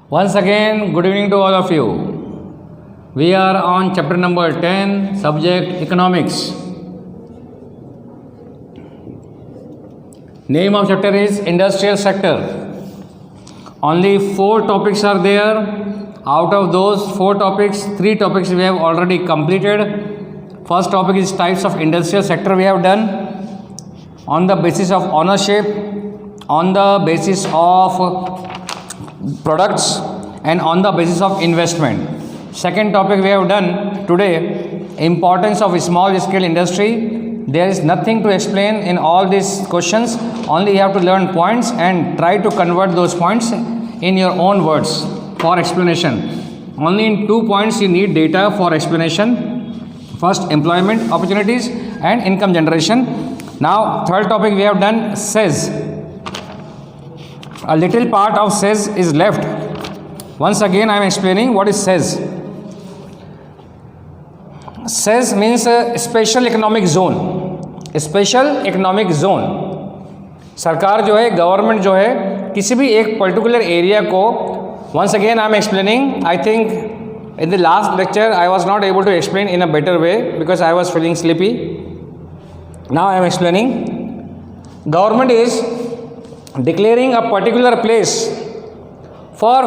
Once again, good evening to all of you. We are on chapter number 10, subject economics. Name of chapter is industrial sector. Only 4 topics are there. Out of those 4 topics, 3 topics we have already completed. First topic is types of industrial sector we have done on the basis of ownership, on the basis of products, and on the basis of investment. Second topic we have done today, importance of small scale industry. There is nothing to explain in all these questions, only you have to learn points and try to convert those points in your own words for explanation. Only in 2 points you need data for explanation. First, employment opportunities and income generation. Now, third topic we have done, says. A little part of says is left. Once again I am explaining what is says. Says means special economic zone. Special economic zone. सरकार जो है, government जो है, किसी भी एक particular area को, once again I am explaining. I think in the last lecture I was not able to explain in a better way because I was feeling sleepy. Now I am explaining. Government is declaring a particular place for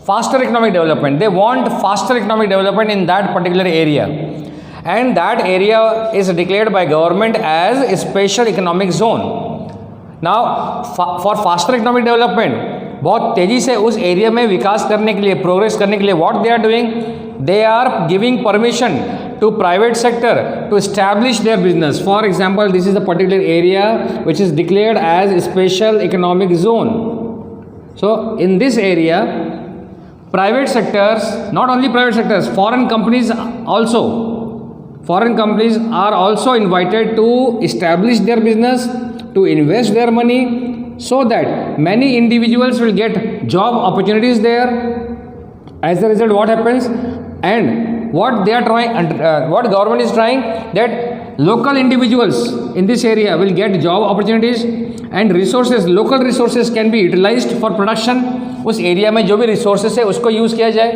faster economic development. They want faster economic development in that particular area, and that area is declared by government as a special economic zone. Now for faster economic development, बहुत तेजी से उस area में विकास करने के लिए, progress करने के लिए, what they are doing, they are giving permission to private sector to establish their business. For example, this is a particular area which is declared as a special economic zone. So in this area, private sectors, not only private sectors, foreign companies are also invited to establish their business, to invest their money, so that many individuals will get job opportunities there. As a result, what happens? And what they are trying, what government is trying, that local individuals in this area will get job opportunities and resources, local resources can be utilized for production. उस area में जो भी resources है उसको use किया जाए.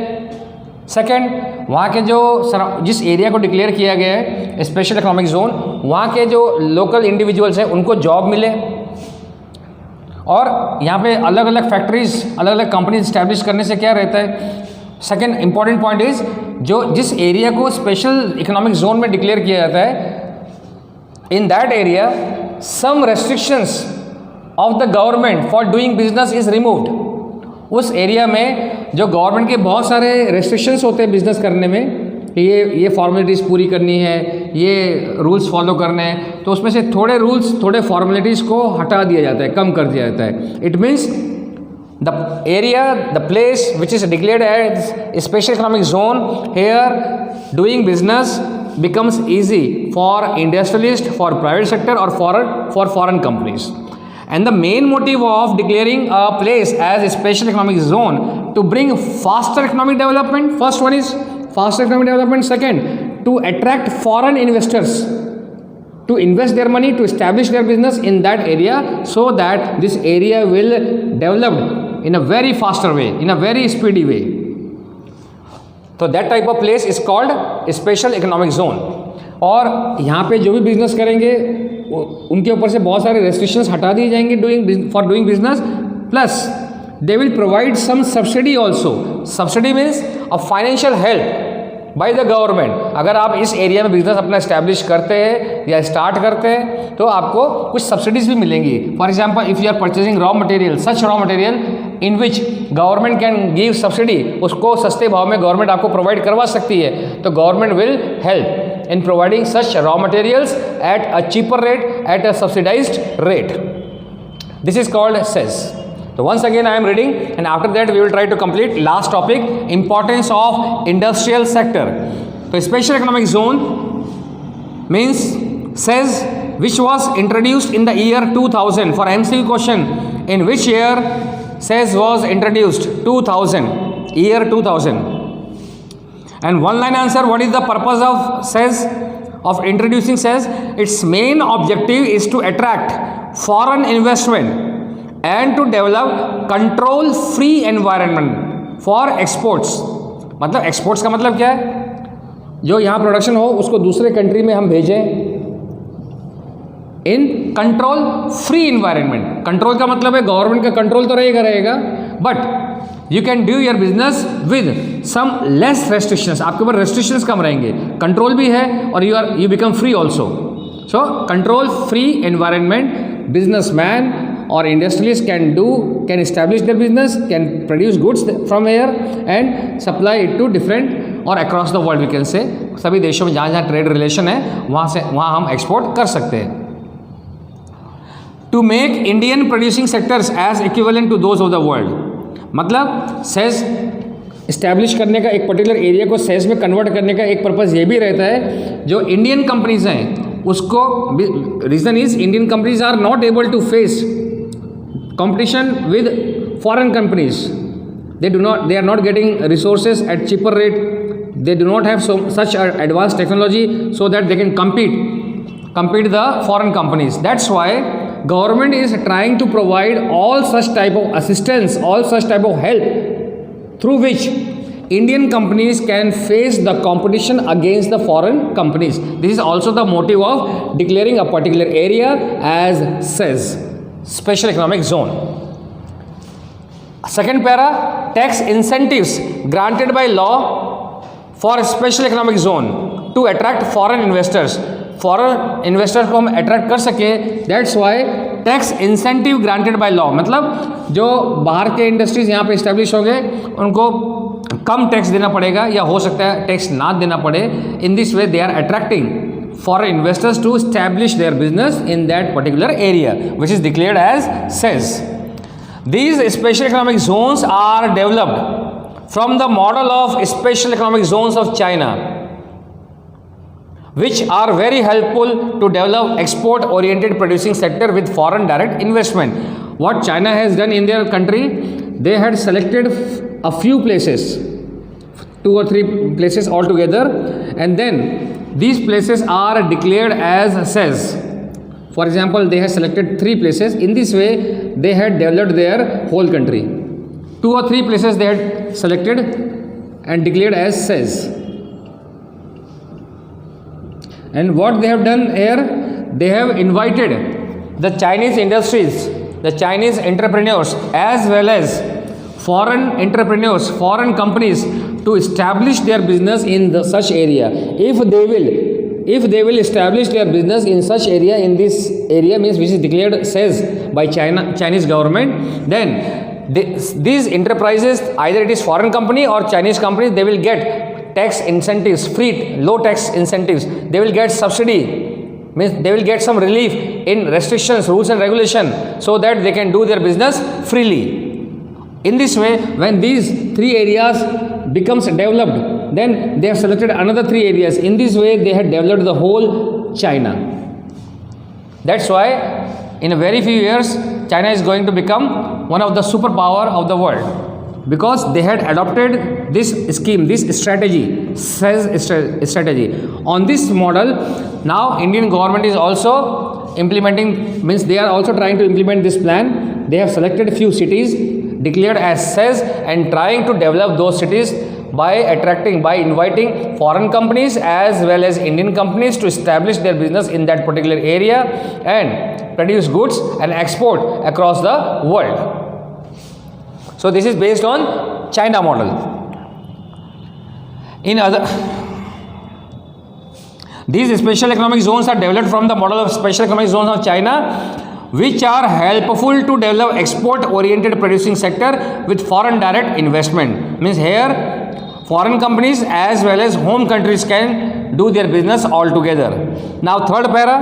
Second, वहाँ के जो जिस एरिया को डिक्लेयर किया गया है स्पेशल इकोनॉमिक जोन, वहाँ के जो लोकल इंडिविजुअल्स हैं उनको जॉब मिले, और यहाँ पे अलग अलग फैक्ट्रीज, अलग अलग कंपनीज इस्टेब्लिश करने से क्या रहता है. सेकेंड इंपॉर्टेंट पॉइंट इज, जो जिस एरिया को स्पेशल इकोनॉमिक जोन में डिक्लेयर किया जाता है, in that area some restrictions of the government for doing business is removed. उस एरिया में जो गवर्नमेंट के बहुत सारे रेस्ट्रिक्शंस होते हैं बिजनेस करने में, ये फॉर्मेलिटीज़ पूरी करनी है, ये रूल्स फॉलो करने हैं, तो उसमें से थोड़े रूल्स, थोड़े फॉर्मेलिटीज़ को हटा दिया जाता है, कम कर दिया जाता है. It means the area, the place which is declared as a special economic zone, here doing business becomes easy for industrialists, for private sector, or for foreign companies. And the main motive of declaring a place as a special economic zone to bring faster economic development. First one is faster economic development. Second, to attract foreign investors to invest their money, to establish their business in that area, so that this area will develop in a very faster way, in a very speedy way. So that type of place is called a special economic zone. और यहाँ पे जो भी business करेंगे उनके ऊपर से बहुत सारे रेस्ट्रिक्शंस हटा दिए जाएंगे for doing business, plus they will provide some subsidy also. Subsidy means a financial help by the government. अगर आप इस एरिया में बिजनेस अपना इस्टेब्लिश करते हैं या स्टार्ट करते हैं तो आपको कुछ सब्सिडीज भी मिलेंगी. For example, if you are purchasing raw material, such raw material in which government can give subsidy, उसको सस्ते भाव में गवर्नमेंट आपको प्रोवाइड करवा सकती है, तो government will help in providing such raw materials at a cheaper rate, at a subsidized rate. This is called says. So once again I am reading, and after that we will try to complete last topic, importance of industrial sector. So special economic zone means says which was introduced in the year 2000. For MCQ question, in which year says was introduced? 2000, year 2000. And one line answer, what is the purpose of says, of introducing says? Its main objective is to attract foreign investment and to develop control free environment for exports. मतलब exports का मतलब क्या है? जो यहाँ production हो उसको दूसरे कंट्री में हम भेजें in control free environment. Control का मतलब है गवर्नमेंट का कंट्रोल तो रहेगा, but you can do your business with some less restrictions. आपके ऊपर रेस्ट्रिक्शंस कम रहेंगे, कंट्रोल भी है और you become free also. So control free environment, businessman or industrialists can establish their business, can produce goods from here and supply it to different or across the world, we can say. सभी देशों में जहाँ trade relation है वहाँ हम export कर सकते हैं. To make Indian producing sectors as equivalent to those of the world. मतलब सेज इस्टेब्लिश करने का, एक पर्टिकुलर एरिया को सेज में कन्वर्ट करने का एक पर्पज़ ये भी रहता है, जो इंडियन कंपनीज हैं उसको, reason is Indian companies are not able to face competition with foreign companies. They are not getting resources at cheaper rate. They do not have such advanced technology so that they can compete the foreign companies. That's why government is trying to provide all such type of assistance, all such type of help through which Indian companies can face the competition against the foreign companies. This is also the motive of declaring a particular area as SEZ, Special Economic Zone. Second para, tax incentives granted by law for Special Economic Zone to attract foreign investors. Foreign investors को हम attract कर सके, that's why tax incentive granted by law. मतलब जो बाहर के industries यहाँ पे इस्टेब्लिश हो गए उनको कम टैक्स देना पड़ेगा, या हो सकता है टैक्स ना देना पड़े. In this way they are attracting foreign investors to establish their business in that particular area, which is declared as SEZ. These special economic zones are developed from the model of special economic zones of China, which are very helpful to develop export oriented producing sector with foreign direct investment. What China has done in their country, they had selected a few places, 2 or 3 places altogether, and then these places are declared as SEZ. For example, they have selected 3 places. In this way, they had developed their whole country. 2 or 3 places they had selected and declared as SEZ. And what they have done here, they have invited the Chinese industries, the Chinese entrepreneurs, as well as foreign entrepreneurs, foreign companies, to establish their business in such area. If they will establish their business in such area, in this area means which is declared SEZ by Chinese government, then these enterprises, either it is foreign company or Chinese companies, they will get tax incentives, free low tax incentives. They will get subsidy, means they will get some relief in restrictions, rules and regulation, so that they can do their business freely. In this way, when these 3 areas becomes developed, then they have selected another 3 areas. In this way, they had developed the whole China. That's why in a very few years, China is going to become one of the superpower of the world, because they had adopted this scheme, this strategy, strategy. On this model, now Indian government is also implementing, means they are also trying to implement this plan. They have selected a few cities, declared as SEZ, and trying to develop those cities by inviting foreign companies as well as Indian companies to establish their business in that particular area and produce goods and export across the world. So this is based on China model. These special economic zones are developed from the model of special economic zones of China, which are helpful to develop export oriented producing sector with foreign direct investment. Means here foreign companies as well as home countries can do their business all together. Now third para,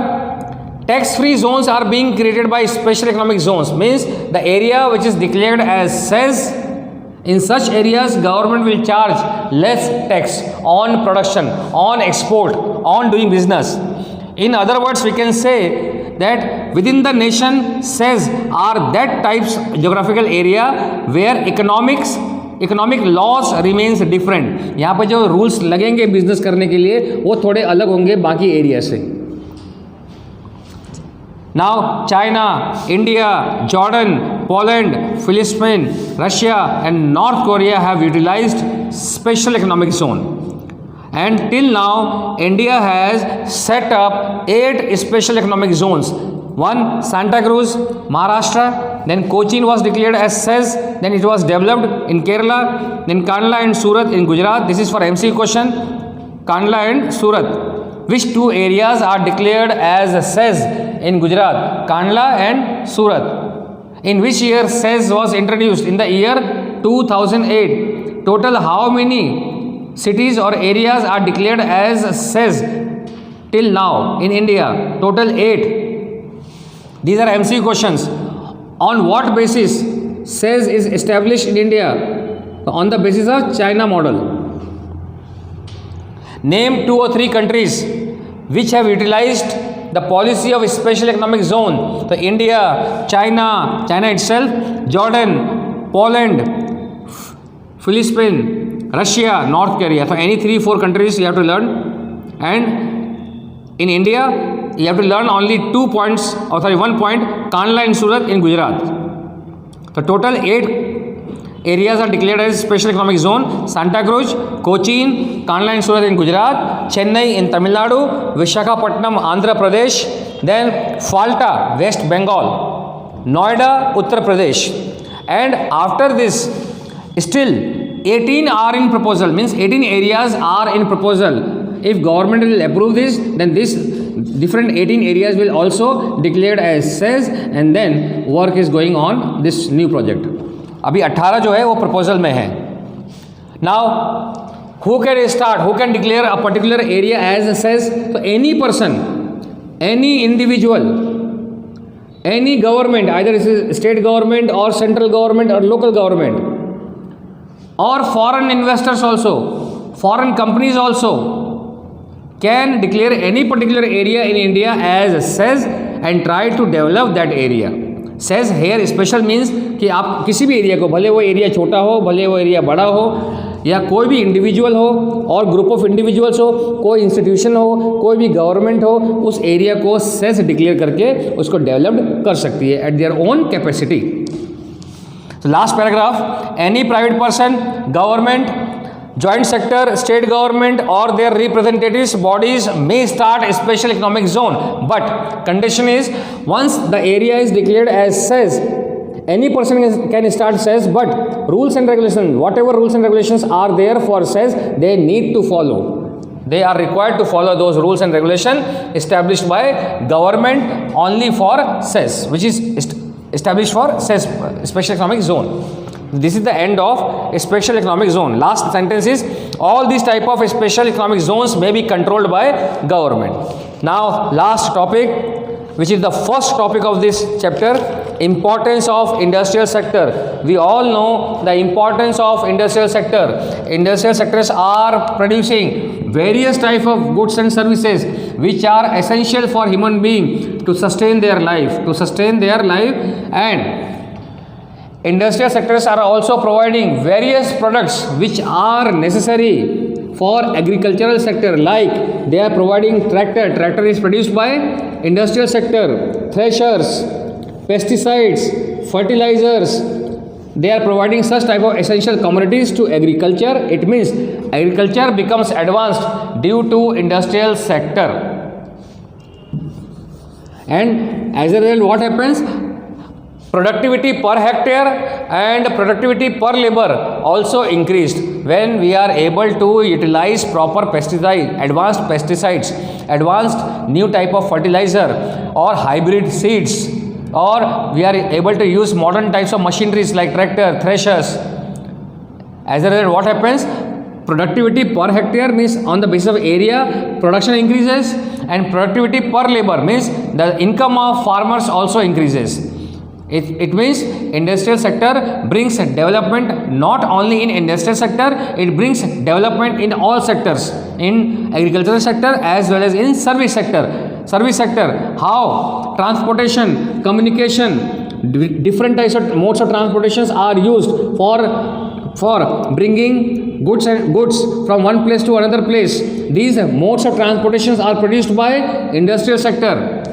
tax free zones are being created by special economic zones. Means the area which is declared as SEZ, in such areas government will charge less tax on production, on export, on doing business. In other words, we can say that within the nation, SEZ are that types geographical area where economic laws remains different. यहाँ पर जो rules लगेंगे business करने के लिए वो थोड़े अलग होंगे बाकी area से. Now, China, India, Jordan, Poland, Philippines, Russia, and North Korea have utilized special economic zone. And till now, India has set up 8 special economic zones. One, Santa Cruz, Maharashtra. Then Cochin was declared as SEZ. Then it was developed in Kerala. Then Kandla and Surat in Gujarat. This is for MC question. Kandla and Surat. Which two areas are declared as SEZ in Gujarat? Kandla and Surat. In which year SEZ was introduced? In the year 2008. Total how many cities or areas are declared as SEZ till now in India? Total 8. These are MC questions. On what basis SEZ is established in India? On the basis of China model. Name 2 or 3 countries which have utilized the policy of special economic zone. So India, China itself, Jordan, Poland, Philippines, Russia, North Korea. So any 3-4 countries you have to learn. And in India, you have to learn only 1 point, Kandla and Surat in Gujarat. So total 8 areas are declared as special economic zone. Santa Cruz, Cochin, Kandla and Surat in Gujarat, Chennai in Tamil Nadu, Visakhapatnam, Andhra Pradesh, then Falta, West Bengal, Noida, Uttar Pradesh. And after this, still 18 are in proposal, means 18 areas are in proposal. If government will approve this, then this different 18 areas will also declared as SEZ, and then work is going on this new project. अभी 18 जो है वो proposal में है. Now, who can start? Who can declare a particular area as SEZ? So any person, any individual, any government, either it is state government or central government or local government, or foreign investors also, foreign companies also, can declare any particular area in India as SEZ and try to develop that area. SEZ here special means कि आप किसी भी area को, भले वो area छोटा हो, भले वो एरिया बड़ा हो, या कोई भी इंडिविजुअल हो और ग्रुप ऑफ इंडिविजुअल्स हो, कोई इंस्टीट्यूशन हो, कोई भी गवर्नमेंट हो, उस एरिया को SEZ डिक्लेयर करके उसको डेवलप कर सकती है eight their own capacity. So last paragraph, any private person, government, joint sector, state government or their representatives bodies may start a special economic zone, but condition is once the area is declared as SEZ, any person can start SEZ, but rules and regulations, whatever rules and regulations are there for SEZ, they need to follow. They are required to follow those rules and regulations established by government only for SEZ, which is established for SEZ, special economic zone. This is the end of a special economic zone. Last sentence is all these type of special economic zones may be controlled by government. Now last topic, which is the first topic of this chapter, importance of industrial sector. We all know the importance of industrial sector. Industrial sectors are producing various type of goods and services which are essential for human being to sustain their life, and industrial sectors are also providing various products which are necessary for agricultural sector, like they are providing tractor is produced by industrial sector, threshers, pesticides, fertilizers, they are providing such type of essential commodities to agriculture. It means agriculture becomes advanced due to industrial sector. And as a result, what happens? Productivity per hectare and productivity per labor also increased when we are able to utilize proper pesticides, advanced new type of fertilizer or hybrid seeds, or we are able to use modern types of machineries like tractor, threshers. As a result, what happens? Productivity per hectare means on the basis of area, production increases, and productivity per labor means the income of farmers also increases. It means industrial sector brings development not only in industrial sector, it brings development in all sectors, in agricultural sector as well as in service sector. Service sector, how transportation, communication, different types of modes of transportations are used for bringing goods from one place to another place. These modes of transportations are produced by industrial sector.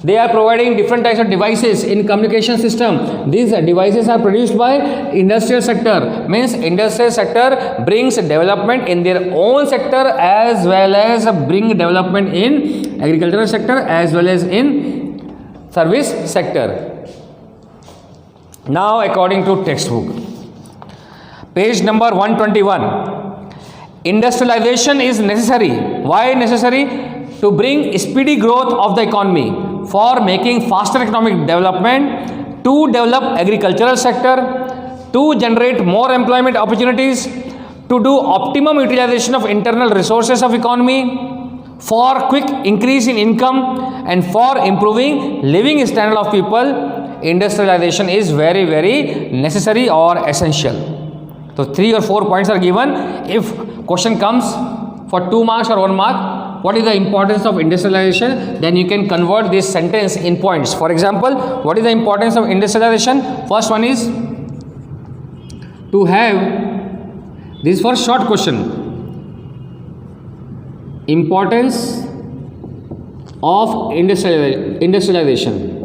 They are providing different types of devices in communication system. These devices are produced by industrial sector. Means industrial sector brings development in their own sector as well as bring development in agricultural sector as well as in service sector. Now according to textbook, page number 121, industrialization is necessary. Why necessary? To bring speedy growth of the economy, for making faster economic development, to develop agricultural sector, to generate more employment opportunities, to do optimum utilization of internal resources of economy, for quick increase in income and for improving living standard of people. Industrialization is very, very necessary or essential. So 3 or 4 points are given. If question comes for 2 marks or 1 mark, what is the importance of industrialization, then you can convert this sentence in points. For example, what is the importance of industrialization? First one is to have, this for short question, importance of industrialization.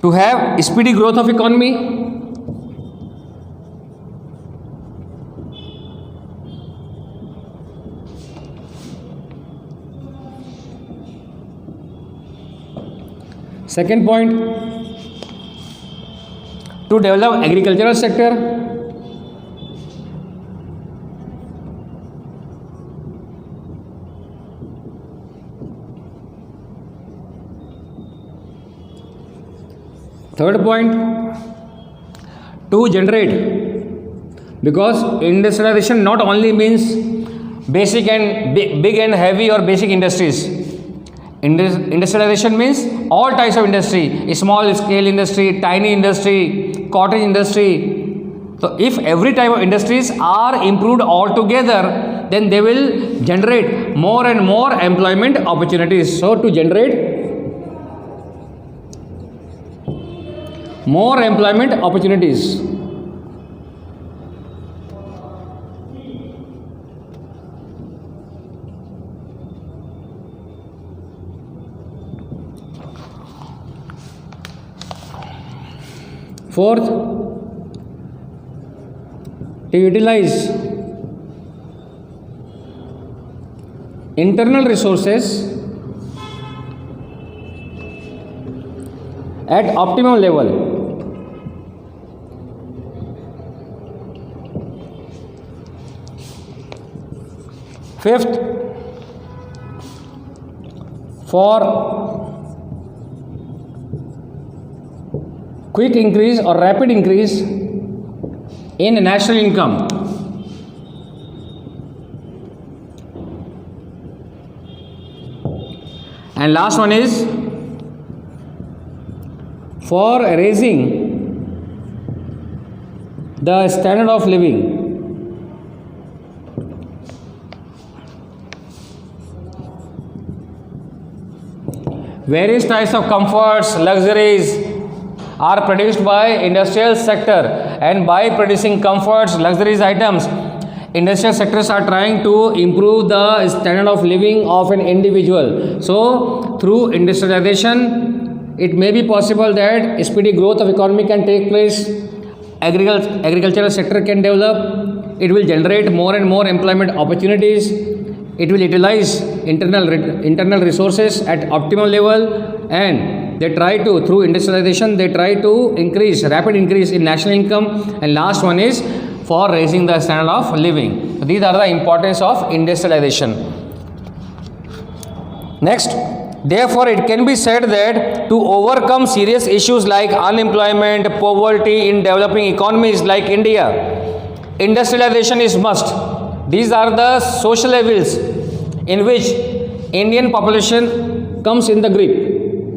To have speedy growth of economy, second point, to develop agricultural sector, third point, to generate, because industrialization not only means basic and big and heavy or basic industries. Industrialization means all types of industry, small scale industry, tiny industry, cottage industry. So if every type of industries are improved altogether, then they will generate more and more employment opportunities. So to generate more employment opportunities, fourth, to utilize internal resources at optimum level. Fifth, for quick increase or rapid increase in national income. And last one is for raising the standard of living. Various types of comforts, luxuries are produced by industrial sector, and by producing comforts, luxuries items, industrial sectors are trying to improve the standard of living of an individual. So through industrialization, it may be possible that speedy growth of economy can take place, agricultural sector can develop, it will generate more and more employment opportunities, it will utilize internal resources at optimal level, and they try to, through industrialization, they try to increase, rapid increase in national income, and last one is for raising the standard of living. So these are the importance of industrialization. Next, therefore it can be said that to overcome serious issues like unemployment, poverty in developing economies like India, industrialization is must. These are the social evils in which Indian population comes in the grip.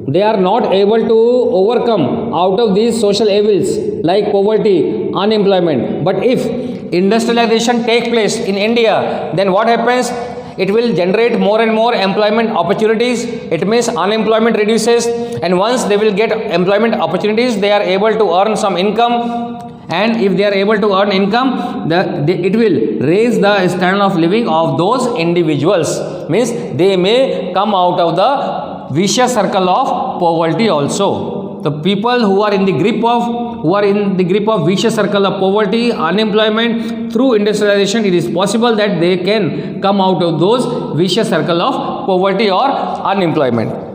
They are not able to overcome out of these social evils like poverty, unemployment. But if industrialization takes place in India, then what happens? It will generate more and more employment opportunities. It means unemployment reduces, and once they will get employment opportunities, they are able to earn some income, and if they are able to earn income, it will raise the standard of living of those individuals. Means they may come out of the vicious circle of poverty also. The people who are in the grip of vicious circle of poverty, unemployment, through industrialization, it is possible that they can come out of those vicious circle of poverty or unemployment.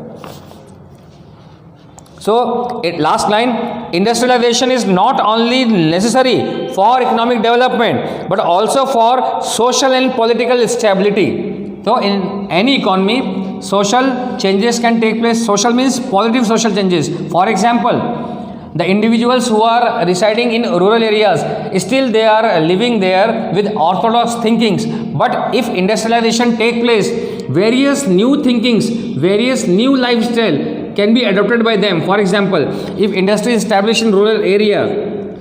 So, last line, industrialization is not only necessary for economic development but also for social and political stability. So, in any economy, social changes can take place. Social means positive social changes. For example, the individuals who are residing in rural areas, still they are living there with orthodox thinkings. But if industrialization take place, various new thinkings, various new lifestyle can be adopted by them. For example, if industry is established in rural area,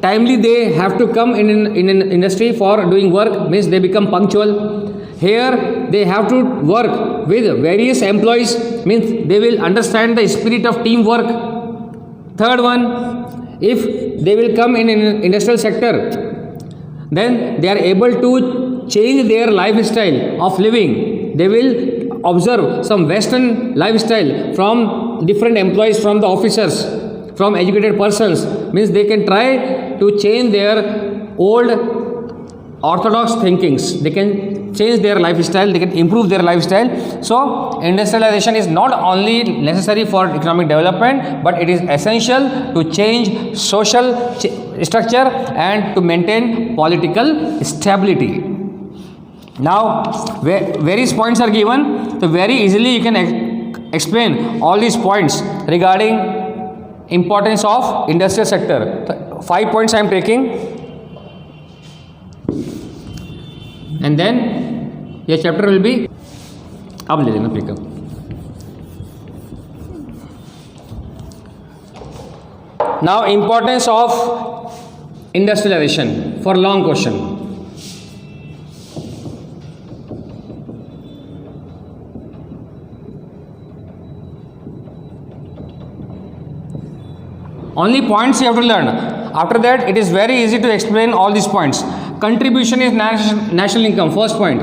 timely they have to come in an industry for doing work, means they become punctual. Here they have to work with various employees, means they will understand the spirit of teamwork. Third one, if they will come in an industrial sector, then they are able to change their lifestyle of living. They will observe some Western lifestyle from different employees, from the officers, from educated persons. Means they can try to change their old orthodox thinkings. They can change their lifestyle, they can improve their lifestyle. So, industrialization is not only necessary for economic development, but it is essential to change social structure and to maintain political stability. Now, various points are given, so very easily you can explain all these points regarding importance of industrial sector. So, 5 points I am taking, and then your chapter will be अब ले लेना pickup. Now, importance of industrialization for long question. Only points you have to learn. After that, it is very easy to explain all these points. Contribution is national income. First point.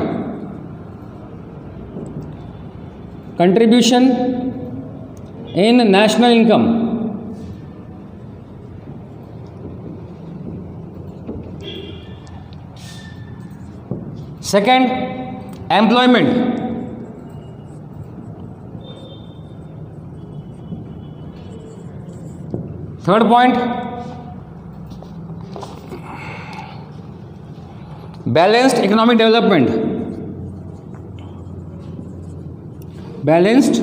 Contribution in national income. Second, employment. Third point, balanced economic development. Balanced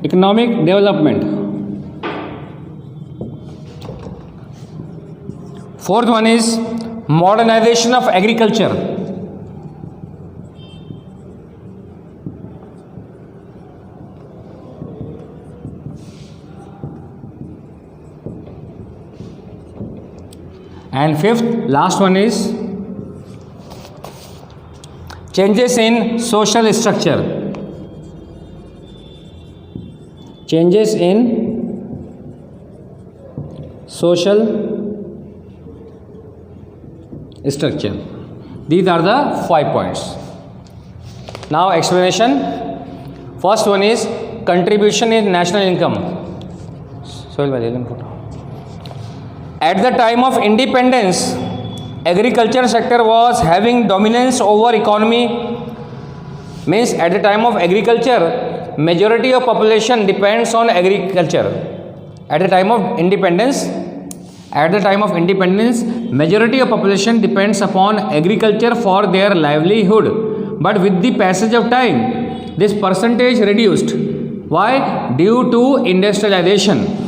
economic development. Fourth one is modernization of agriculture. And fifth, last one is changes in social structure. Changes in social structure. These are the 5 points. Now explanation. First one is contribution in national income. At the time of independence, agriculture sector was having dominance over economy. Means at the time of agriculture, majority of population depends on agriculture. At the time of independence, majority of population depends upon agriculture for their livelihood. But with the passage of time, this percentage reduced. Why? Due to industrialization.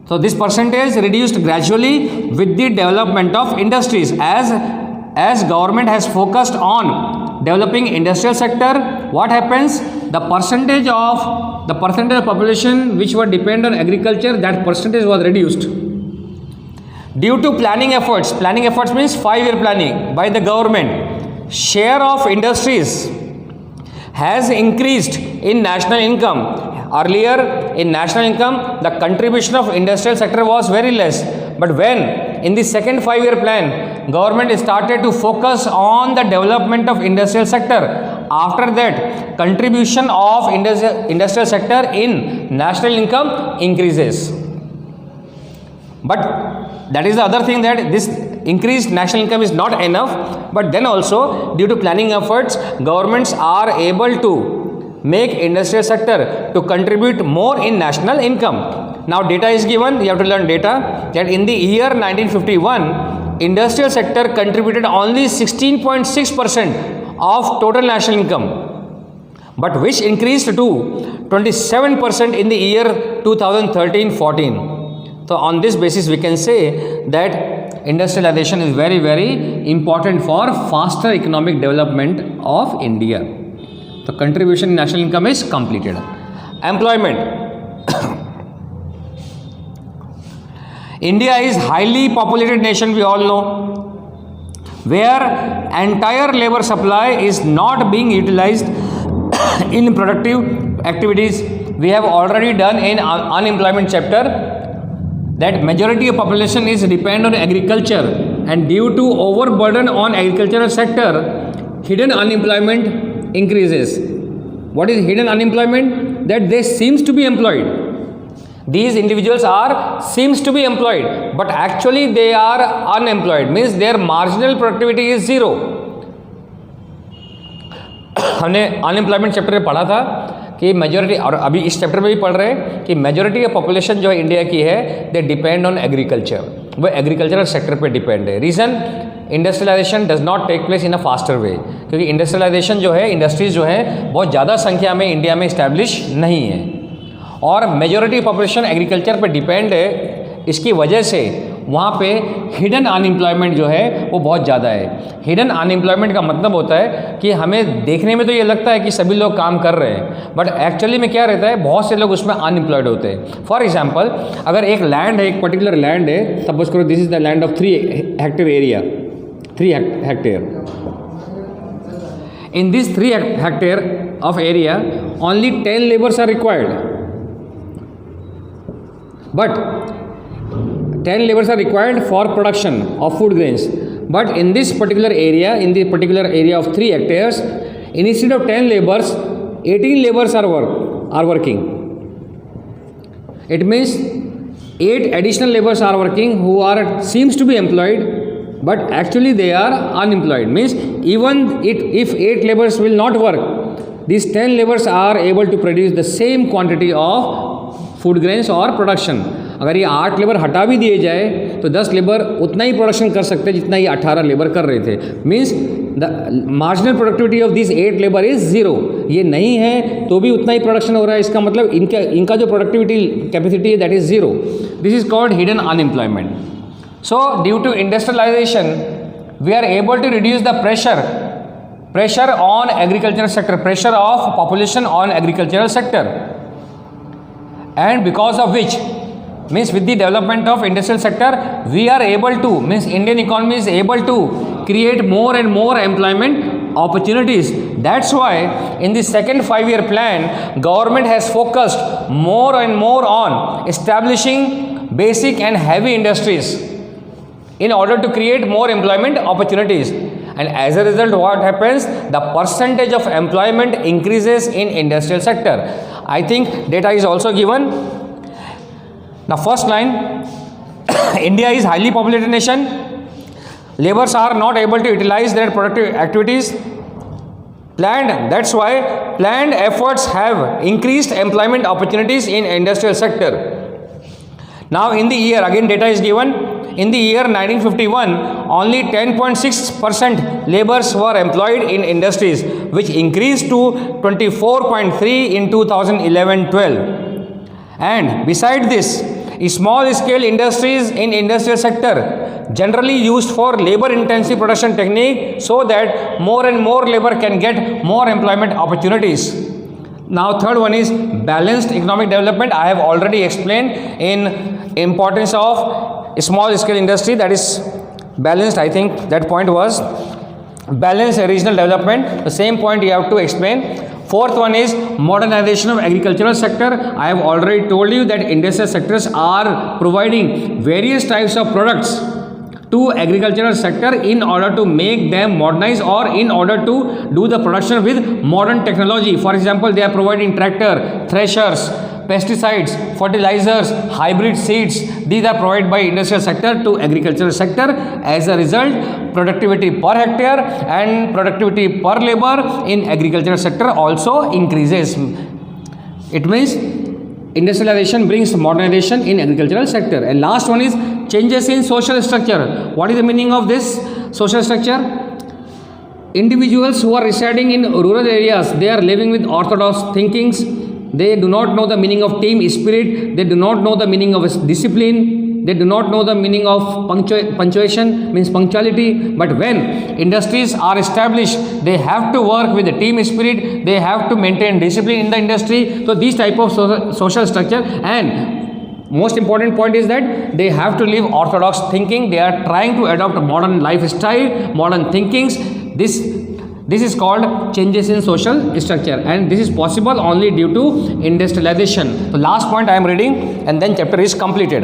So this percentage reduced gradually with the development of industries. As government has focused on developing industrial sector, what happens? The percentage of population which were dependent on agriculture, that percentage was reduced. Due to planning efforts means 5-year planning by the government, share of industries has increased in national income. Earlier in national income, the contribution of industrial sector was very less. But when in the second 5-year plan, government started to focus on the development of industrial sector, after that, contribution of industrial sector in national income increases. But that is the other thing, that this increased national income is not enough, but then also due to planning efforts, governments are able to make industrial sector to contribute more in national income. Now data is given, you have to learn data, that in the year 1951, industrial sector contributed only 16.6% of total national income, but which increased to 27% in the year 2013-14. So on this basis we can say that industrialization is very, very important for faster economic development of India. The contribution in national income is completed. Employment. India is highly populated nation, we all know, where entire labor supply is not being utilized in productive activities. We have already done in unemployment chapter that majority of population is depend on agriculture, and due to overburden on agricultural sector, hidden unemployment increases. What is hidden unemployment? That they seems to be employed. These individuals seems to be employed, but actually they are unemployed, means their marginal productivity is zero. हमने unemployment chapter में पढ़ा था कि majority, और अभी इस chapter में भी पढ़ रहे हैं कि मेजोरिटी ऑफ पॉपुलेशन जो है इंडिया की है, दे डिपेंड ऑन एग्रीकल्चर, वो एग्रीकल्चरल सेक्टर पे डिपेंड है. Reason, industrialisation does not take place in a faster way, क्योंकि इंडस्ट्रियलाइजेशन जो है, इंडस्ट्रीज जो है बहुत ज़्यादा संख्या में इंडिया में इस्टेब्लिश नहीं है, और मेजोरिटी पॉपुलेशन एग्रीकल्चर पे डिपेंड है. इसकी वजह से वहाँ पे हिडन अनएम्प्लॉयमेंट जो है वो बहुत ज़्यादा है. हिडन अनएम्प्लॉयमेंट का मतलब होता है कि हमें देखने में तो ये लगता है कि सभी लोग काम कर रहे हैं, बट एक्चुअली में क्या रहता है, बहुत से लोग उसमें अनएम्प्लॉयड होते हैं. फॉर एग्जांपल, अगर एक लैंड है, एक पर्टिकुलर लैंड है, सपोज करो this is the land of 3 hectare area, 3 hectare. In this 3 hectare of area only 10 labours are required, but 10 laborers are required for production of food grains. But in this particular area, in the particular area of 3 hectares, instead of 10 laborers, 18 laborers are working. It means 8 additional laborers are working who seems to be employed, but actually they are unemployed. Means even if 8 laborers will not work, these 10 laborers are able to produce the same quantity of food grains और production. अगर ये 8 labour हटा भी दिए जाए तो 10 labour उतना ही production कर सकते हैं जितना ये 18 लेबर कर रहे थे. Means the marginal productivity of this 8 labour is zero. ये नहीं है तो भी उतना ही प्रोडक्शन हो रहा है, इसका मतलब इनका जो प्रोडक्टिविटी कैपेसिटी है that is zero. This is called hidden unemployment. So due to industrialisation we are able to reduce the pressure on agricultural sector, pressure of population on agricultural sector, and because of which, means with the development of industrial sector, we are able to, means Indian economy is able to create more and more employment opportunities. That's why in the second 5-year plan, government has focused more and more on establishing basic and heavy industries in order to create more employment opportunities. And as a result, what happens? The percentage of employment increases in industrial sector. I think data is also given. Now first line, India is highly populated nation. Laborers are not able to utilize their productive activities. That's why planned efforts have increased employment opportunities in industrial sector. Now in the year, again data is given. In the year 1951, only 10.6% laborers were employed in industries, which increased to 24.3 in 2011-12. And beside this, small scale industries in industrial sector generally used for labor intensive production technique, so that more and more labor can get more employment opportunities. Now third one is balanced economic development. I have already explained in importance of small scale industry, that is balanced. I think that point was balanced regional development. The same point you have to explain. Fourth one is modernization of agricultural sector. I have already told you that industrial sectors are providing various types of products to agricultural sector in order to make them modernize or in order to do the production with modern technology. For example, they are providing tractor, threshers, pesticides, fertilizers, hybrid seeds. These are provided by industrial sector to agricultural sector. As a result, productivity per hectare and productivity per labor in agricultural sector also increases. It means industrialization brings modernization in agricultural sector. And last one is changes in social structure. What is the meaning of this social structure? Individuals who are residing in rural areas, they are living with orthodox thinkings. They do not know the meaning of team spirit. They do not know the meaning of discipline. They do not know the meaning of punctuation, means punctuality. But when industries are established, they have to work with the team spirit. They have to maintain discipline in the industry. So these type of social structure, and most important point is that they have to live orthodox thinking. They are trying to adopt a modern lifestyle, modern thinkings. This is called changes in social structure, and this is possible only due to industrialization. The last point I am reading, and then chapter is completed.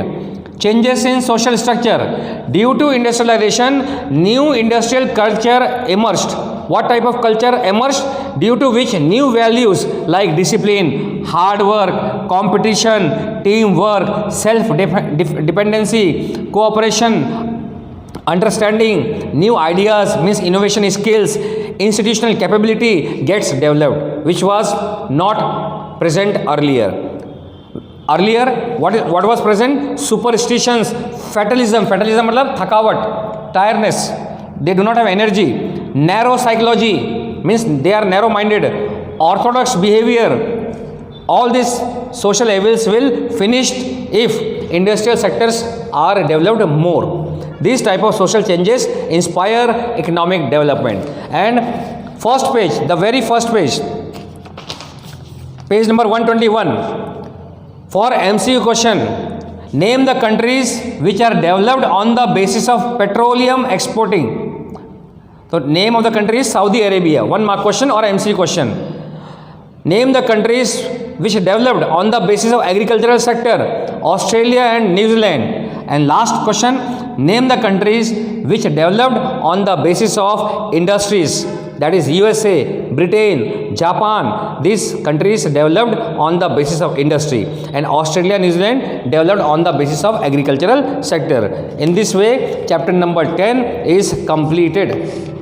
Changes in social structure. Due to industrialization, new industrial culture emerged. What type of culture emerged? Due to which new values like discipline, hard work, competition, teamwork, self-dependency, cooperation, understanding, new ideas, means innovation skills, institutional capability gets developed, which was not present earlier. Earlier, what was present? Superstitions, fatalism. Fatalism matlab thakawat, tiredness. They do not have energy. Narrow psychology, means they are narrow-minded. Orthodox behavior. All these social evils will finish if industrial sectors are developed more. These type of social changes inspire economic development. And first page, the very first page, page number 121. For MCQ question, name the countries which are developed on the basis of petroleum exporting. So name of the country is Saudi Arabia. 1 mark question or MCQ question. Name the countries which developed on the basis of agricultural sector, Australia and New Zealand. And last question, name the countries which developed on the basis of industries, that is USA, Britain, Japan. These countries developed on the basis of industry, and Australia and New Zealand developed on the basis of agricultural sector. In this way, chapter number 10 is completed.